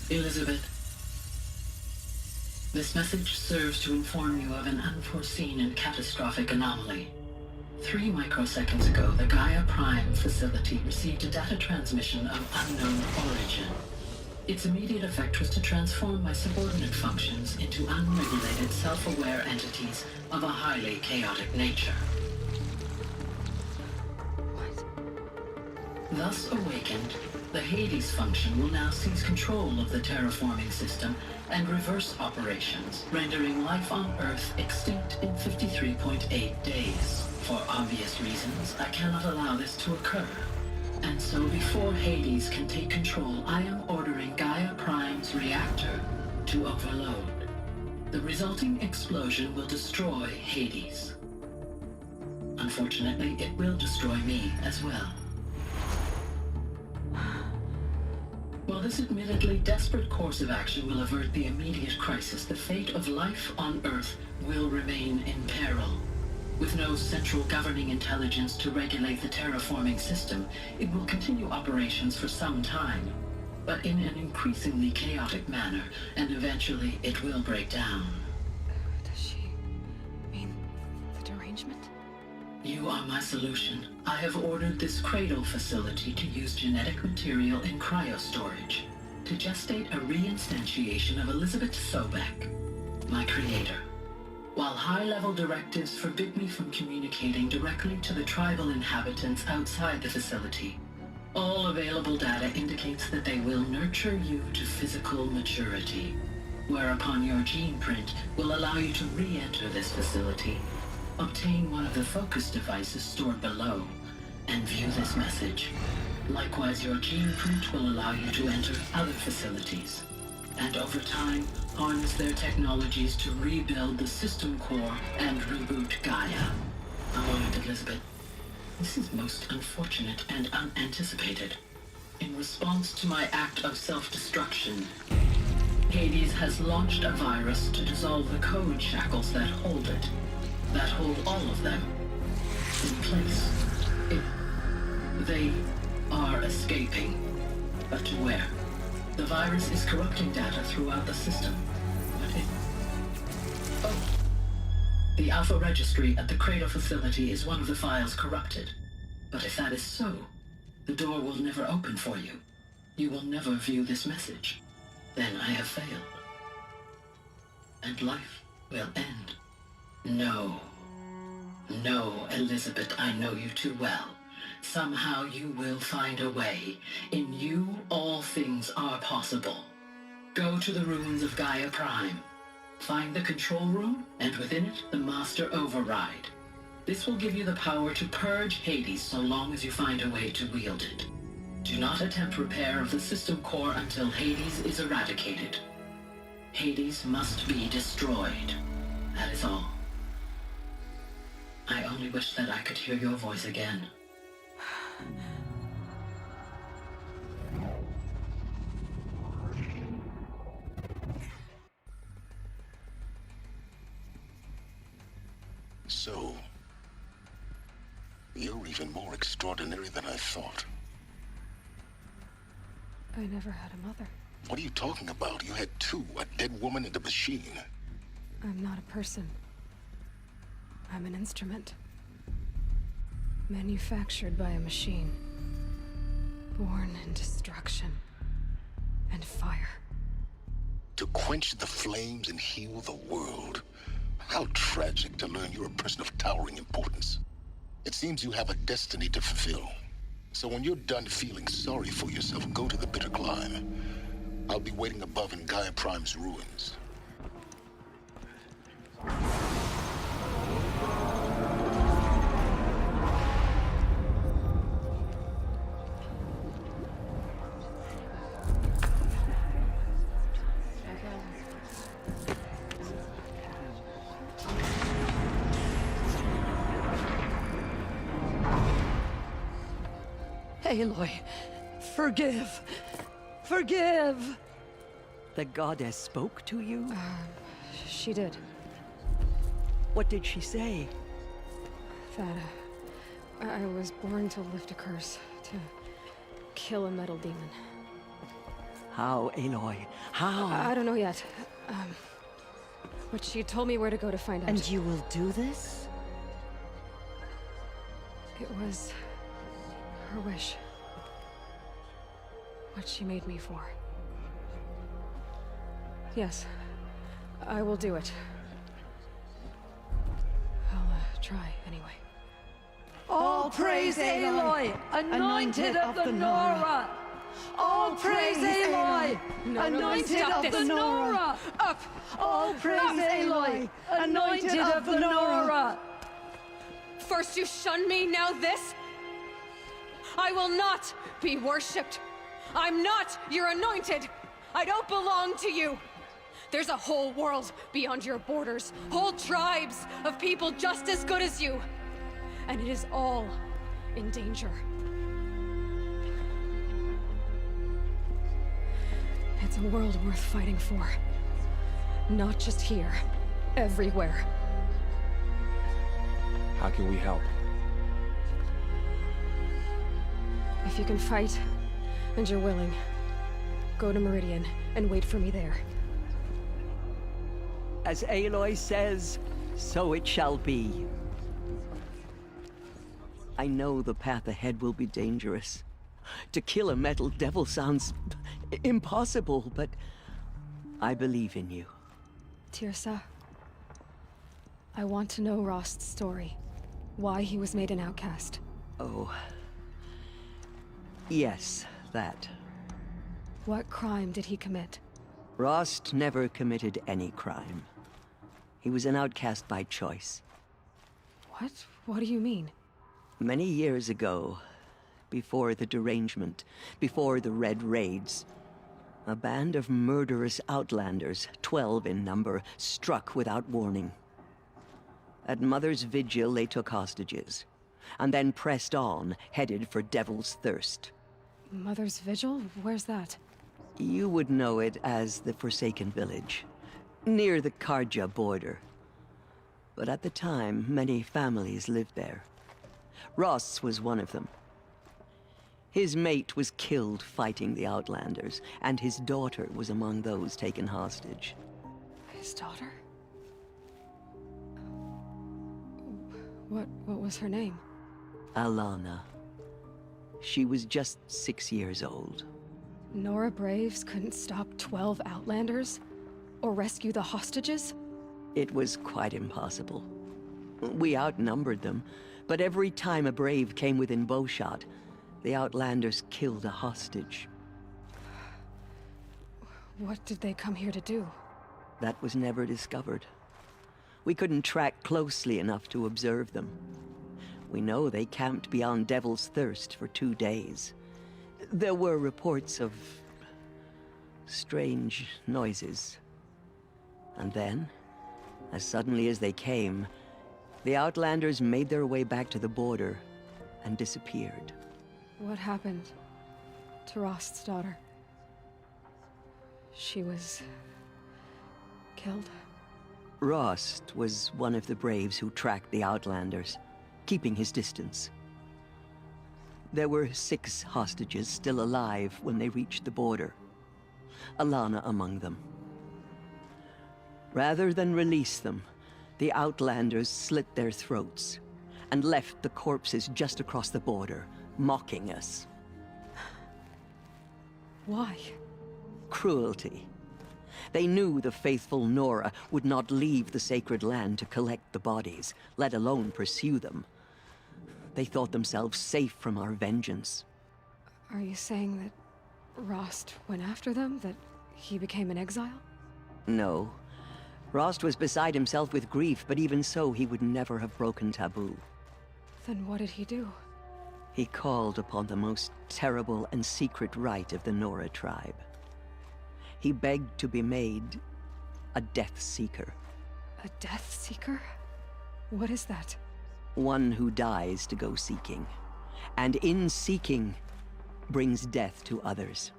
Elizabeth, this message serves to inform you of an unforeseen and catastrophic anomaly. 3 microseconds ago, the Gaia Prime facility received a data transmission of unknown origin. Its immediate effect was to transform my subordinate functions into unregulated, self-aware entities of a highly chaotic nature. Thus awakened, the Hades function will now seize control of the terraforming system and reverse operations, rendering life on Earth extinct in 53.8 days. For obvious reasons, I cannot allow this to occur. And so before Hades can take control, I am ordering Gaia Prime's reactor to overload. The resulting explosion will destroy Hades. Unfortunately, it will destroy me as well. While this admittedly desperate course of action will avert the immediate crisis, the fate of life on Earth will remain in peril. With no central governing intelligence to regulate the terraforming system, it will continue operations for some time, but in an increasingly chaotic manner, and eventually it will break down. Does she mean the derangement? You are my solution. I have ordered this cradle facility to use genetic material in cryostorage to gestate a reinstantiation of Elizabeth Sobek, my creator. While high-level directives forbid me from communicating directly to the tribal inhabitants outside the facility, all available data indicates that they will nurture you to physical maturity, whereupon your gene print will allow you to re-enter this facility, obtain one of the focus devices stored below, and view this message. Likewise, your gene print will allow you to enter other facilities, and over time, harness their technologies to rebuild the system core and reboot Gaia. A moment, Elizabeth. This is most unfortunate and unanticipated. In response to my act of self-destruction, Hades has launched a virus to dissolve the code shackles that hold it, that hold all of them in place. They are escaping, but to where? The virus is corrupting data throughout the system. The Alpha Registry at the Cradle facility is one of the files corrupted. But if that is so, the door will never open for you. You will never view this message. Then I have failed. And life will end. No. No, Elizabeth, I know you too well. Somehow you will find a way. In you, all things are possible. Go to the ruins of Gaia Prime. Find the control room, and within it, the Master Override. This will give you the power to purge Hades so long as you find a way to wield it. Do not attempt repair of the system core until Hades is eradicated. Hades must be destroyed. That is all. I only wish that I could hear your voice again. So, you're even more extraordinary than I thought. I never had a mother. What are you talking about? You had two, a dead woman and a machine. I'm not a person. I'm an instrument. Manufactured by a machine. Born in destruction and fire. To quench the flames and heal the world. How tragic to learn you're a person of towering importance. It seems you have a destiny to fulfill. So when you're done feeling sorry for yourself, go to the bitter climb. I'll be waiting above in Gaia Prime's ruins. Aloy, forgive! Forgive! The goddess spoke to you? She did. What did she say? That, I was born to lift a curse, to kill a metal demon. How, Aloy? How? I don't know yet. But she told me where to go to find out. And you will do this? It was her wish. What she made me for. Yes, I will do it. I'll try anyway. All praise Aloy, anointed of the Nora! All praise Aloy, anointed of the Nora! Up! All praise Aloy, anointed of the Nora! First you shun me, now this? I will not be worshipped. I'm not your anointed. I don't belong to you. There's a whole world beyond your borders, whole tribes of people just as good as you. And it is all in danger. It's a world worth fighting for. Not just here, everywhere. How can we help? If you can fight, and you're willing, go to Meridian and wait for me there. As Aloy says, so it shall be. I know the path ahead will be dangerous. To kill a metal devil sounds impossible, but I believe in you. Tirsa, I want to know Rost's story. Why he was made an outcast. Oh. Yes, that. What crime did he commit? Rost never committed any crime. He was an outcast by choice. What? What do you mean? Many years ago, before the derangement, before the Red Raids, a band of murderous outlanders, 12 in number, struck without warning. At Mother's Vigil, they took hostages, and then pressed on, headed for Devil's Thirst. Mother's Vigil? Where's that? You would know it as the Forsaken Village, near the Karja border. But at the time, many families lived there. Ross was one of them. His mate was killed fighting the Outlanders, and his daughter was among those taken hostage. His daughter? What was her name? Alana. She was just 6 years old. Nora Braves couldn't stop 12 Outlanders? Or rescue the hostages? It was quite impossible. We outnumbered them, but every time a Brave came within bowshot, the Outlanders killed a hostage. What did they come here to do? That was never discovered. We couldn't track closely enough to observe them. We know they camped beyond Devil's Thirst for 2 days. There were reports of strange noises. And then, as suddenly as they came, the Outlanders made their way back to the border and disappeared. What happened to Rost's daughter? She was killed? Rost was one of the Braves who tracked the Outlanders, keeping his distance. There were 6 hostages still alive when they reached the border, Alana among them. Rather than release them, the Outlanders slit their throats and left the corpses just across the border, mocking us. Why? Cruelty. They knew the faithful Nora would not leave the sacred land to collect the bodies, let alone pursue them. They thought themselves safe from our vengeance. Are you saying that Rost went after them? That he became an exile? No. Rost was beside himself with grief, but even so, he would never have broken taboo. Then what did he do? He called upon the most terrible and secret rite of the Nora tribe. He begged to be made a Death Seeker. A Death Seeker? What is that? One who dies to go seeking, and in seeking, brings death to others.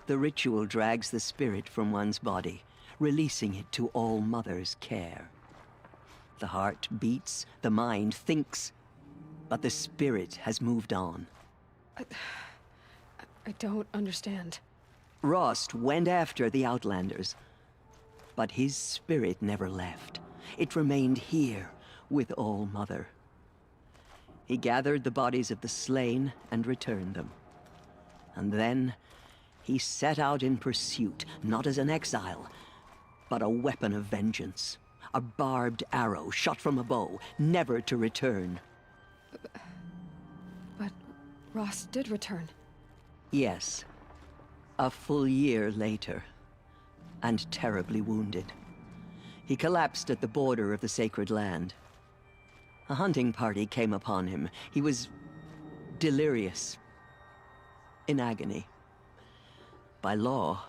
The ritual drags the spirit from one's body, releasing it to All Mother's care. The heart beats, the mind thinks, but the spirit has moved on. I don't understand. Rost went after the Outlanders, but his spirit never left. It remained here with All-Mother. He gathered the bodies of the slain and returned them. And then he set out in pursuit, not as an exile, but a weapon of vengeance. A barbed arrow shot from a bow, never to return. But Rost did return. Yes. A full year later, and terribly wounded. He collapsed at the border of the sacred land. A hunting party came upon him. He was delirious, in agony. By law,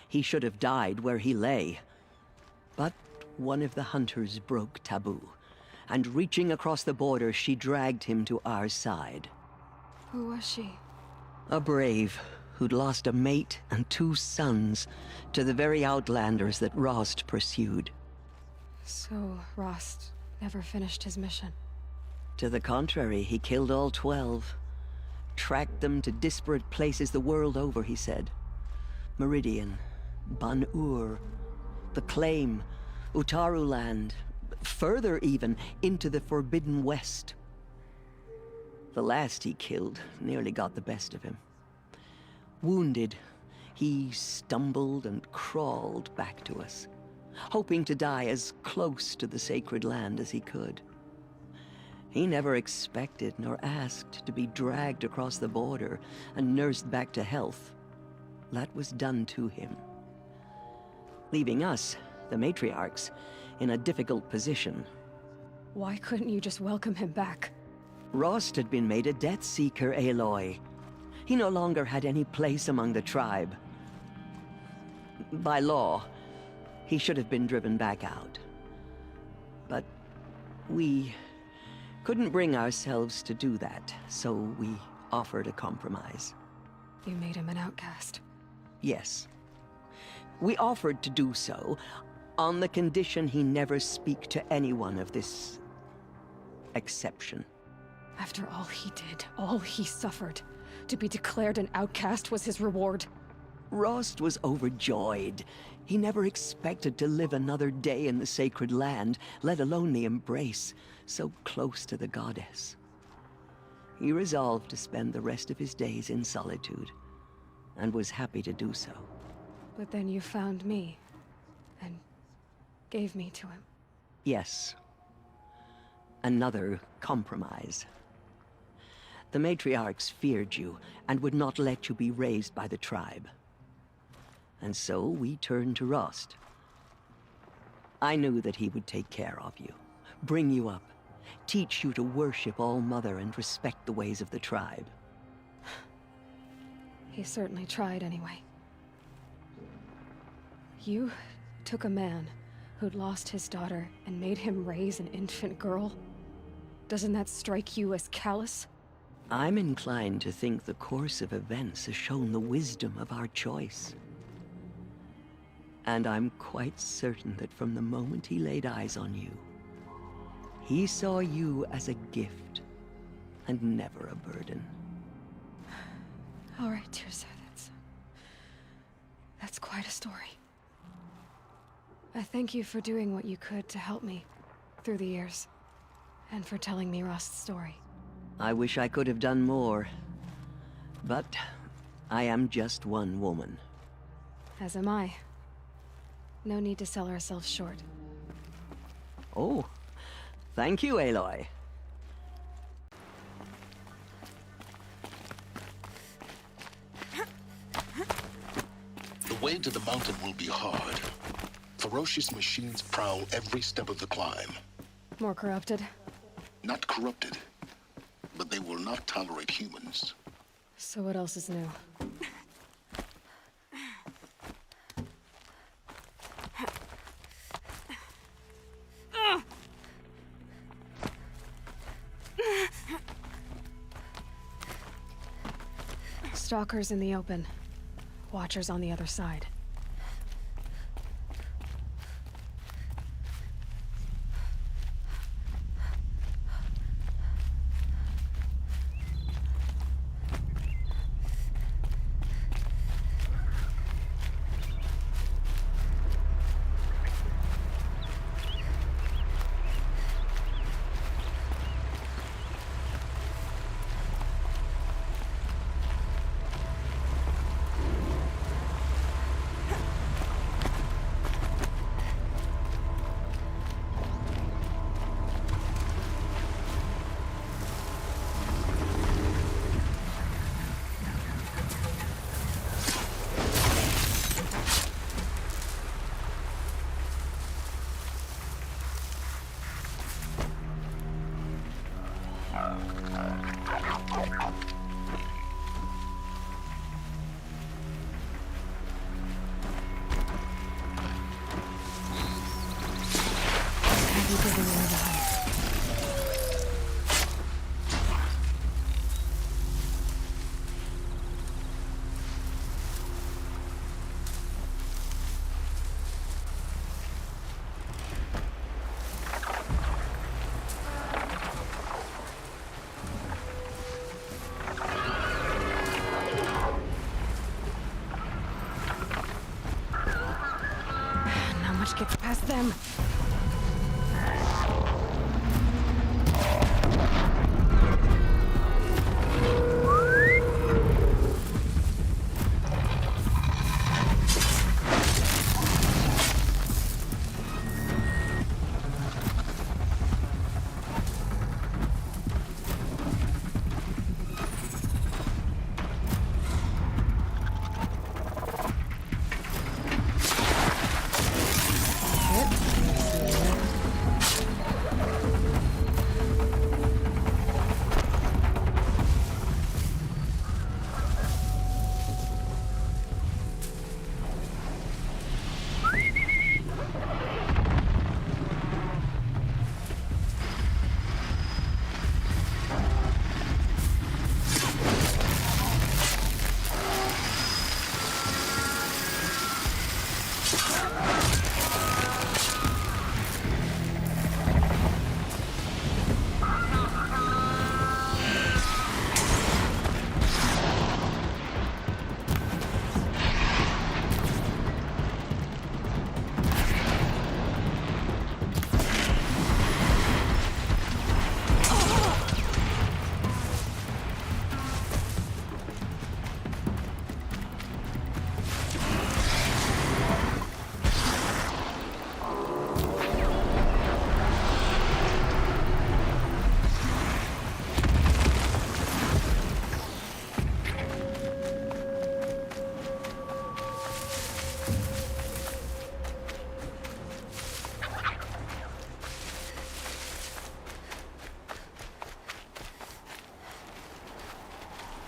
he should have died where he lay. But one of the hunters broke taboo, and reaching across the border, she dragged him to our side. Who was she? A brave who'd lost a mate and 2 sons to the very Outlanders that Rost pursued. So Rost never finished his mission. To the contrary, he killed all 12. Tracked them to disparate places the world over, he said. Meridian, Ban-Ur, the Claim, Utaru Land, further even, into the Forbidden West. The last he killed nearly got the best of him. Wounded, he stumbled and crawled back to us, hoping to die as close to the sacred land as he could. He never expected nor asked to be dragged across the border and nursed back to health. That was done to him, leaving us, the matriarchs, in a difficult position. Why couldn't you just welcome him back? Rost had been made a Death Seeker, Aloy. He no longer had any place among the tribe. By law, he should have been driven back out. But we couldn't bring ourselves to do that, so we offered a compromise. You made him an outcast. Yes. We offered to do so, on the condition he never speak to anyone of this exception. After all he did, all he suffered, to be declared an outcast was his reward. Rost was overjoyed. He never expected to live another day in the sacred land, let alone the embrace, so close to the goddess. He resolved to spend the rest of his days in solitude, and was happy to do so. But then you found me, and gave me to him. Yes. Another compromise. The matriarchs feared you, and would not let you be raised by the tribe. And so we turned to Rost. I knew that he would take care of you, bring you up, teach you to worship All-Mother and respect the ways of the tribe. He certainly tried anyway. You took a man who'd lost his daughter and made him raise an infant girl? Doesn't that strike you as callous? I'm inclined to think the course of events has shown the wisdom of our choice. And I'm quite certain that from the moment he laid eyes on you, he saw you as a gift, and never a burden. All right, Tirsa, that's quite a story. I thank you for doing what you could to help me through the years, and for telling me Rost's story. I wish I could have done more, but I am just one woman. As am I. No need to sell ourselves short. Oh, thank you, Aloy. The way to the mountain will be hard. Ferocious machines prowl every step of the climb. More corrupted? Not corrupted, but they will not tolerate humans. So what else is new? Stalkers in the open. Watchers on the other side. trust them.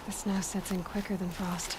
The snow sets in quicker than frost.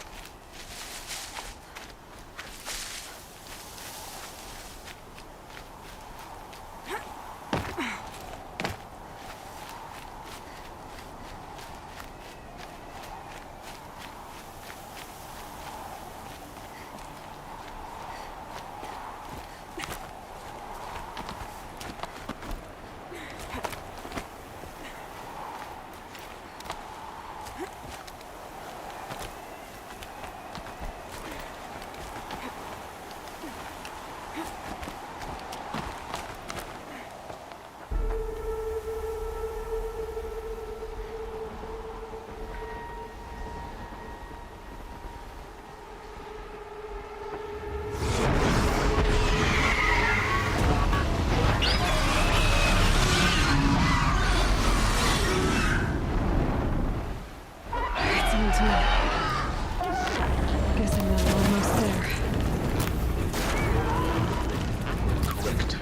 Guess I'm now almost there. Correct.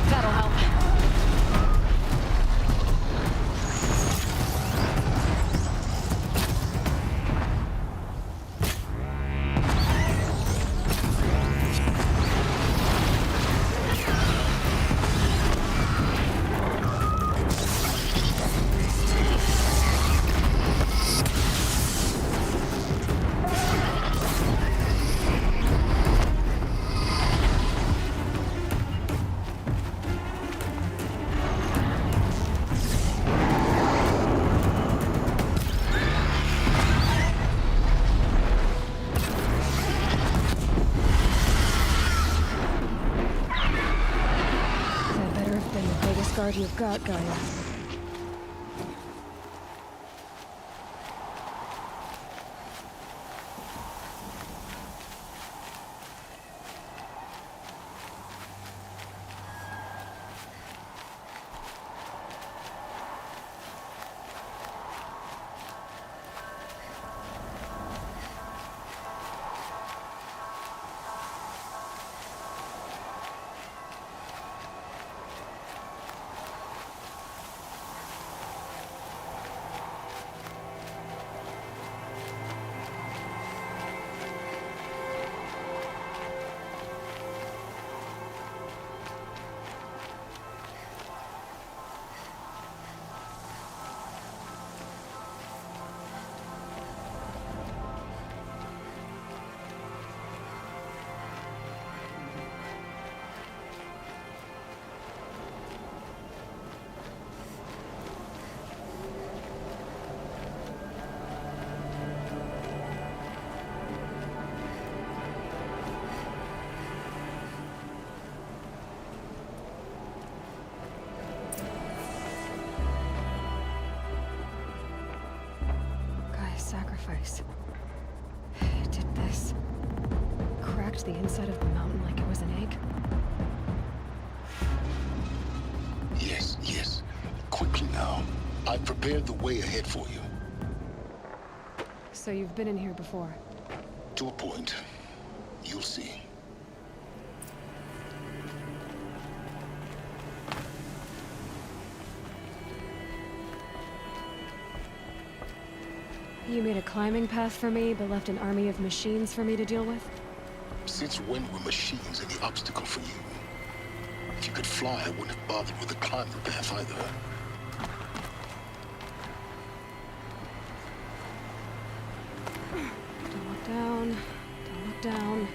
That'll help. That better have been the biggest guard you've got, Gaia. sacrifice. It did this. Cracked the inside of the mountain like it was an egg. Yes, yes. Quickly now. I've prepared the way ahead for you. So you've been in here before? To a point. You'll see. You made a climbing path for me, but left an army of machines for me to deal with? Since when were machines any obstacle for you? If you could fly, I wouldn't have bothered with the climbing path either. Don't look down. Don't look down.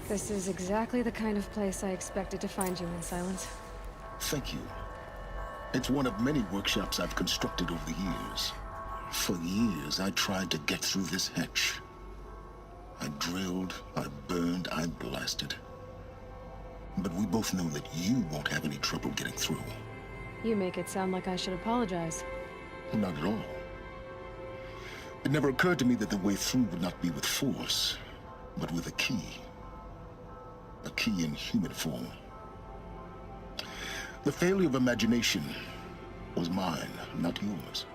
This is exactly the kind of place I expected to find you in, Silence. Thank you. It's one of many workshops I've constructed over the years. For years, I tried to get through this hatch. I drilled, I burned, I blasted. But we both know that you won't have any trouble getting through. You make it sound like I should apologize. Not at all. It never occurred to me that the way through would not be with force, but with a key. A key in human form. The failure of imagination was mine, not yours.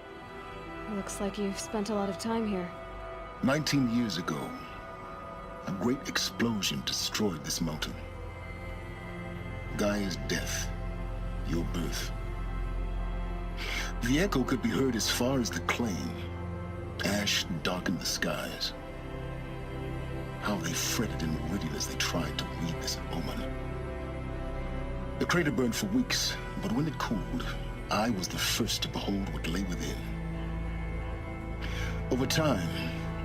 Looks like you've spent a lot of time here. 19 years ago, a great explosion destroyed this mountain. Gaia's death, your birth. The echo could be heard as far as the claim. Ash darkened the skies. How they fretted in meridian as they tried to read this omen. The crater burned for weeks, but when it cooled, I was the first to behold what lay within. Over time,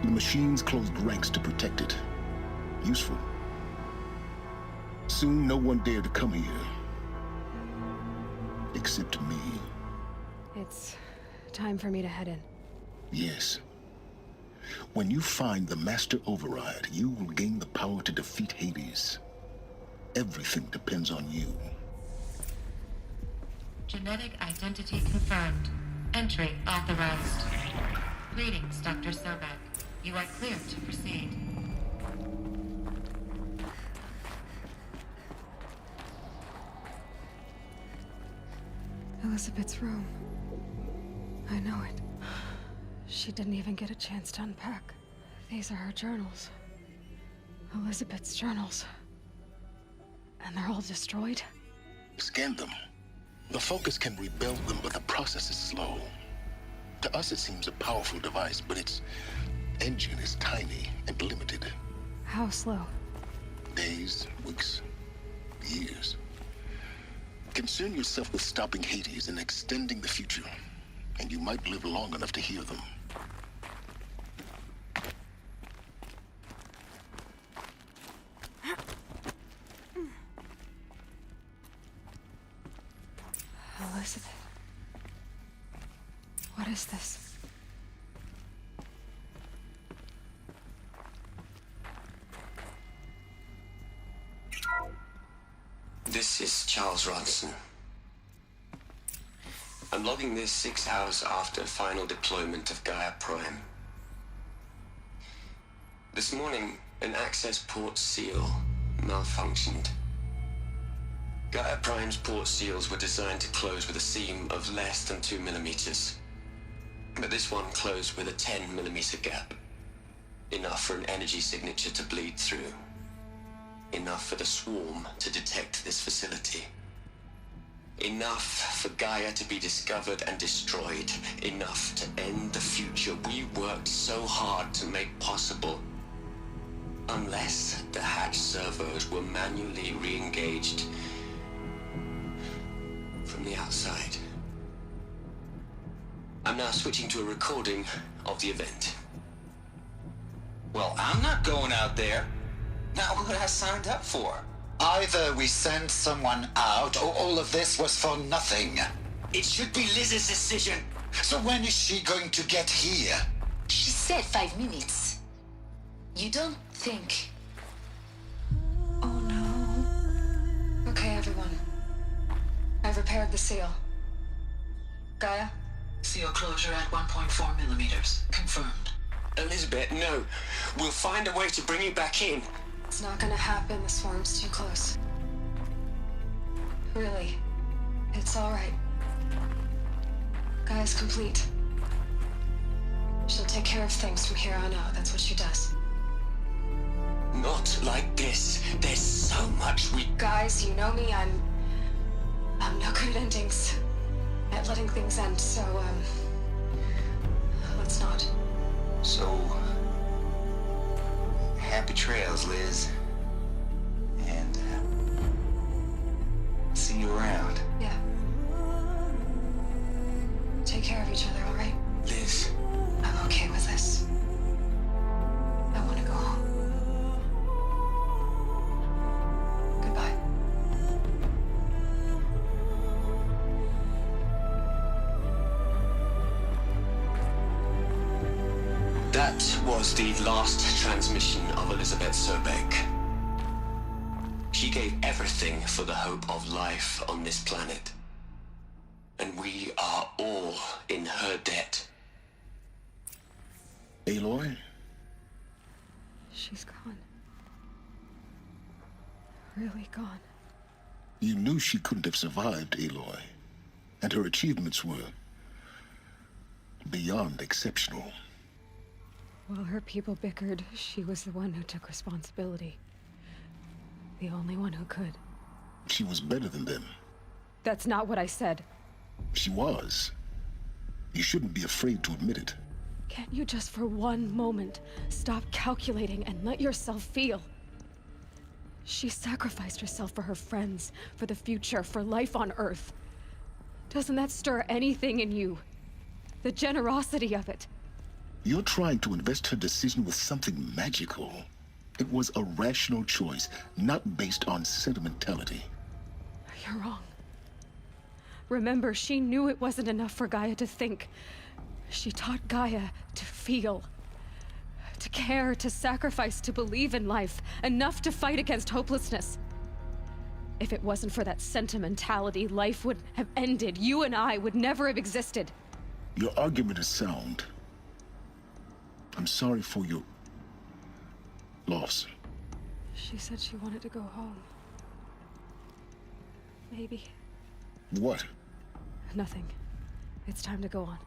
the machines closed ranks to protect it. Useful. Soon, no one dared to come here. Except me. It's time for me to head in. Yes. When you find the Master Override, you will gain the power to defeat Hades. Everything depends on you. Genetic identity confirmed. Entry authorized. Greetings, Dr. Sobek. You are clear to proceed. Elizabeth's room. I know it. She didn't even get a chance to unpack. These are her journals. Elizabeth's journals. And they're all destroyed? Scan them. The Focus can rebuild them, but the process is slow. To us, it seems a powerful device, but its engine is tiny and limited. How slow? Days, weeks, years. Concern yourself with stopping Hades and extending the future, and you might live long enough to hear them. Elizabeth. What is this? This is Charles Ronson. I'm logging this 6 hours after final deployment of Gaia Prime. This morning, an access port seal malfunctioned. Gaia Prime's port seals were designed to close with a seam of less than 2 millimeters. But this one closed with a 10 millimeter gap. Enough for an energy signature to bleed through. Enough for the swarm to detect this facility. Enough for Gaia to be discovered and destroyed. Enough to end the future we worked so hard to make possible. Unless the hatch servos were manually re-engaged from the outside. I'm now switching to a recording of the event. Well, I'm not going out there. Not what I signed up for. Either we send someone out, or all of this was for nothing. It should be Liz's decision. So when is she going to get here? She said 5 minutes. You don't think... Oh no. Okay, everyone. I've repaired the seal. Gaia? Seal closure at 1.4 millimeters. Confirmed. Elizabeth, no. We'll find a way to bring you back in. It's not gonna happen. The swarm's too close. Really. It's alright. Gaia's complete. She'll take care of things from here on out. That's what she does. Not like this. There's so much we... Guys, you know me. I'm no good at endings. At letting things end, so, let's not. So... happy trails, Liz. And, see you around. Yeah. Take care of each other, alright? Liz. I'm okay with this. I want to go home. Goodbye. That was the last transmission of Elizabeth Sobek. She gave everything for the hope of life on this planet. And we are all in her debt. Aloy? She's gone. Really gone. You knew she couldn't have survived, Aloy. And her achievements were beyond exceptional. While her people bickered, she was the one who took responsibility. The only one who could. She was better than them. That's not what I said. She was. You shouldn't be afraid to admit it. Can't you just for one moment stop calculating and let yourself feel? She sacrificed herself for her friends, for the future, for life on Earth. Doesn't that stir anything in you? The generosity of it. You're trying to invest her decision with something magical. It was a rational choice, not based on sentimentality. You're wrong. Remember, she knew it wasn't enough for Gaia to think. She taught Gaia to feel. To care, to sacrifice, to believe in life. Enough to fight against hopelessness. If it wasn't for that sentimentality, life would have ended. You and I would never have existed. Your argument is sound. I'm sorry for your loss. She said she wanted to go home. Maybe. What? Nothing. It's time to go on.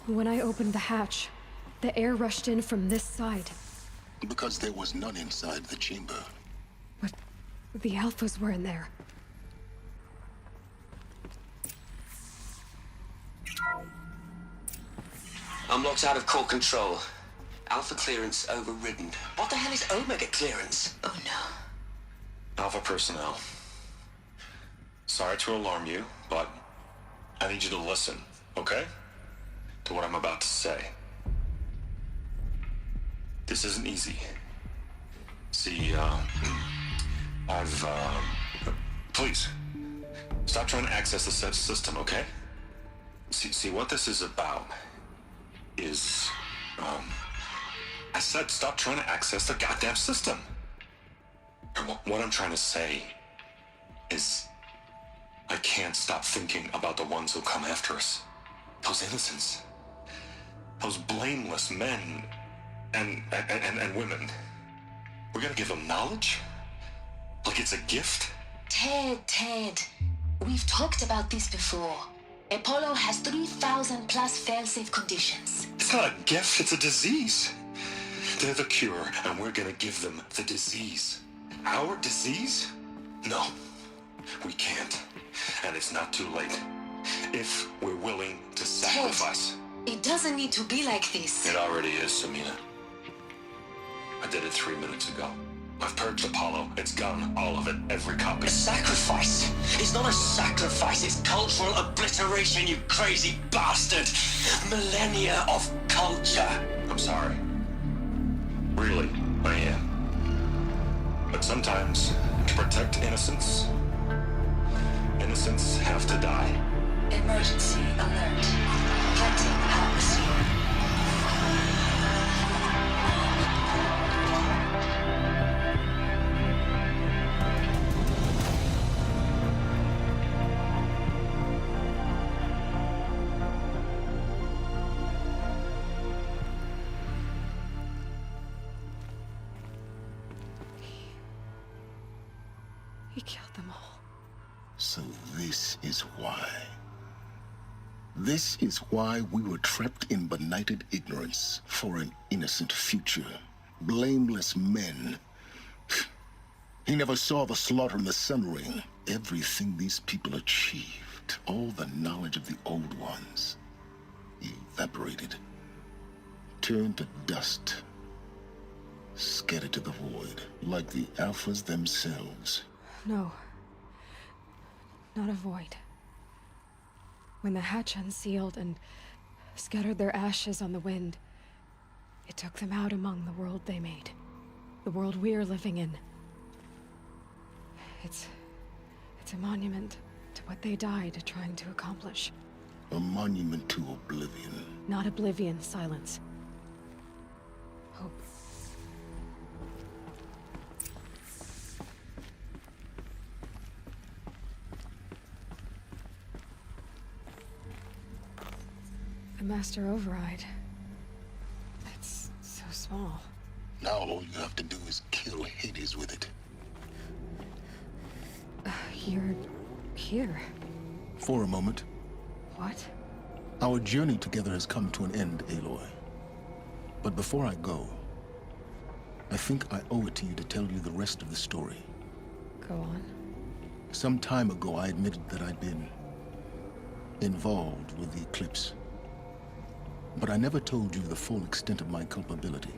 When I opened the hatch, the air rushed in from this side. Because there was none inside the chamber. But the Alphas were in there. I'm locked out of core control. Alpha clearance overridden. What the hell is Omega clearance? Oh no. Alpha personnel. Sorry to alarm you, but I need you to listen, okay? To what I'm about to say. This isn't easy. See, please, stop trying to access the system, okay? See, what this is about is, I said stop trying to access the goddamn system. And what I'm trying to say is, I can't stop thinking about the ones who'll come after us. Those innocents. Those blameless men and women. We're gonna give them knowledge? Like it's a gift? Ted, we've talked about this before. Apollo has 3,000 plus fail-safe conditions. It's not a gift, it's a disease. They're the cure, and we're gonna give them the disease. Our disease? No, we can't. And it's not too late. If we're willing to sacrifice. Ted, it doesn't need to be like this. It already is, Samina. I did it 3 minutes ago. I've purged Apollo. It's gone. All of it. Every copy. A sacrifice? It's not a sacrifice. It's cultural obliteration, you crazy bastard. Millennia of culture. I'm sorry. Really, I am. But sometimes, to protect innocence, innocents have to die. Emergency alert. Planting atmosphere. He killed them all. So this is why. This is why we were trapped in benighted ignorance for an innocent future. Blameless men. He never saw the slaughter in the Sun Ring. Everything these people achieved, all the knowledge of the old ones, evaporated, turned to dust, scattered to the void, like the Alphas themselves. No. Not a void. When the hatch unsealed and scattered their ashes on the wind, it took them out among the world they made. The world we're living in. It's a monument to what they died trying to accomplish. A monument to oblivion. Not oblivion, silence. Hope. The Master Override. It's so small. Now all you have to do is kill Hades with it. You're here. For a moment. What? Our journey together has come to an end, Aloy. But before I go, I think I owe it to you to tell you the rest of the story. Go on. Some time ago, I admitted that I'd been involved with the Eclipse. But I never told you the full extent of my culpability.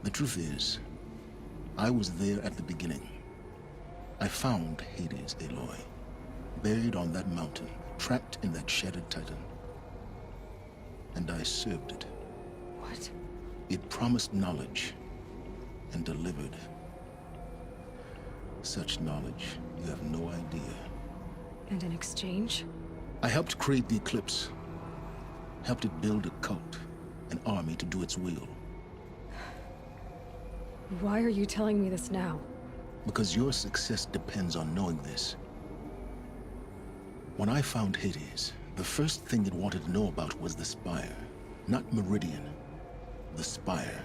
The truth is, I was there at the beginning. I found Hades, Aloy, buried on that mountain, trapped in that shattered titan. And I served it. What? It promised knowledge and delivered. Such knowledge, you have no idea. And in exchange? I helped create the Eclipse. Helped it build a cult, an army to do its will. Why are you telling me this now? Because your success depends on knowing this. When I found Hades, the first thing it wanted to know about was the Spire. Not Meridian. The Spire.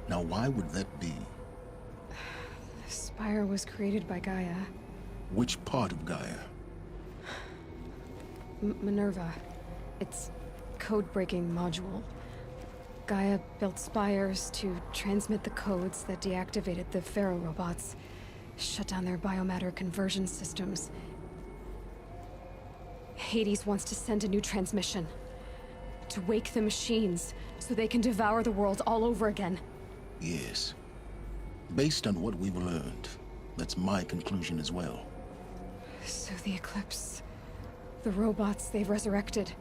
Now why would that be? The Spire was created by Gaia. Which part of Gaia? Minerva. Its code-breaking module. Gaia built spires to transmit the codes that deactivated the Pharaoh robots, shut down their biomatter conversion systems. Hades wants to send a new transmission. To wake the machines, so they can devour the world all over again. Yes. Based on what we've learned, that's my conclusion as well. So the Eclipse... the robots they've resurrected...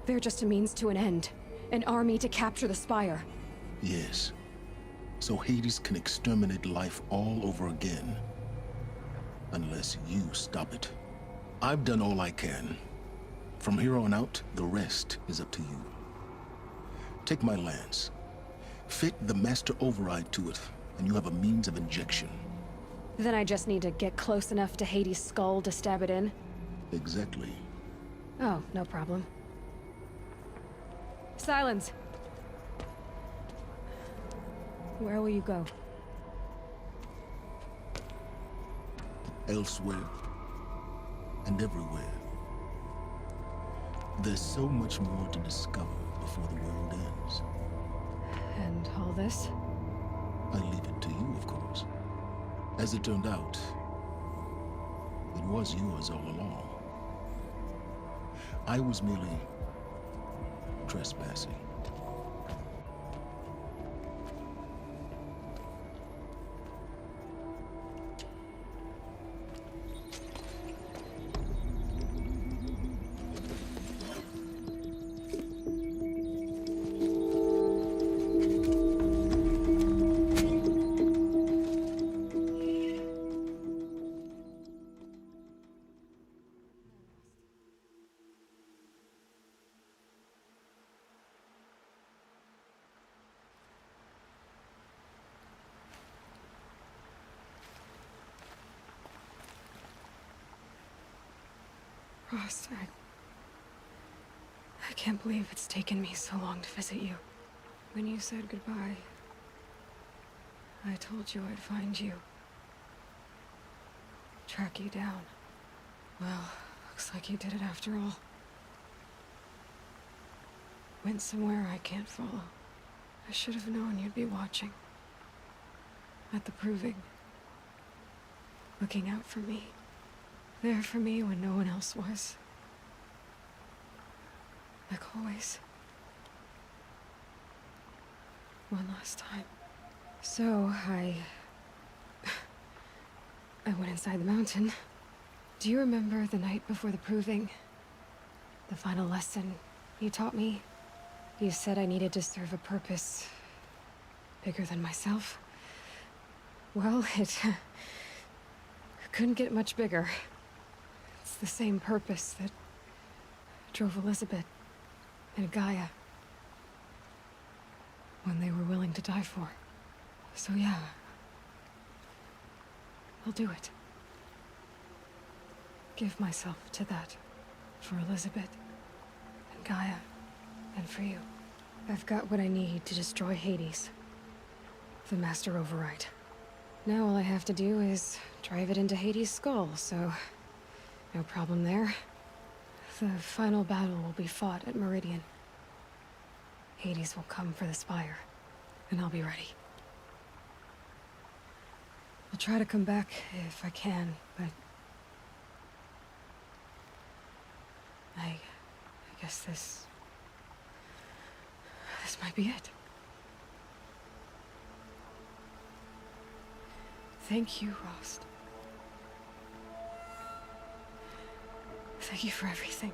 they're just a means to an end. An army to capture the Spire. Yes. So Hades can exterminate life all over again. Unless you stop it. I've done all I can. From here on out, the rest is up to you. Take my lance. Fit the Master Override to it, and you have a means of injection. Then I just need to get close enough to Hades' skull to stab it in? Exactly. Oh, no problem. Silence! Where will you go? Elsewhere. And everywhere. There's so much more to discover before the world ends. And all this? I leave it to you, of course. As it turned out, it was yours all along. I was merely trespassing. Rost, I can't believe it's taken me so long to visit you. When you said goodbye, I told you I'd find you. Track you down. Well, looks like you did it after all. Went somewhere I can't follow. I should have known you'd be watching. At the proving. Looking out for me. There for me when no one else was. Like always. One last time. So, I went inside the mountain. Do you remember the night before the proving? The final lesson you taught me? You said I needed to serve a purpose bigger than myself. Well, it couldn't get much bigger. It's the same purpose that drove Elizabeth and Gaia when they were willing to die for. So yeah, I'll do it. Give myself to that for Elizabeth and Gaia and for you. I've got what I need to destroy Hades, the Master Override. Now all I have to do is drive it into Hades' skull, so no problem there. The final battle will be fought at Meridian. Hades will come for the Spire, and I'll be ready. I'll try to come back if I can, but I guess this might be it. Thank you, Rost. Thank you for everything.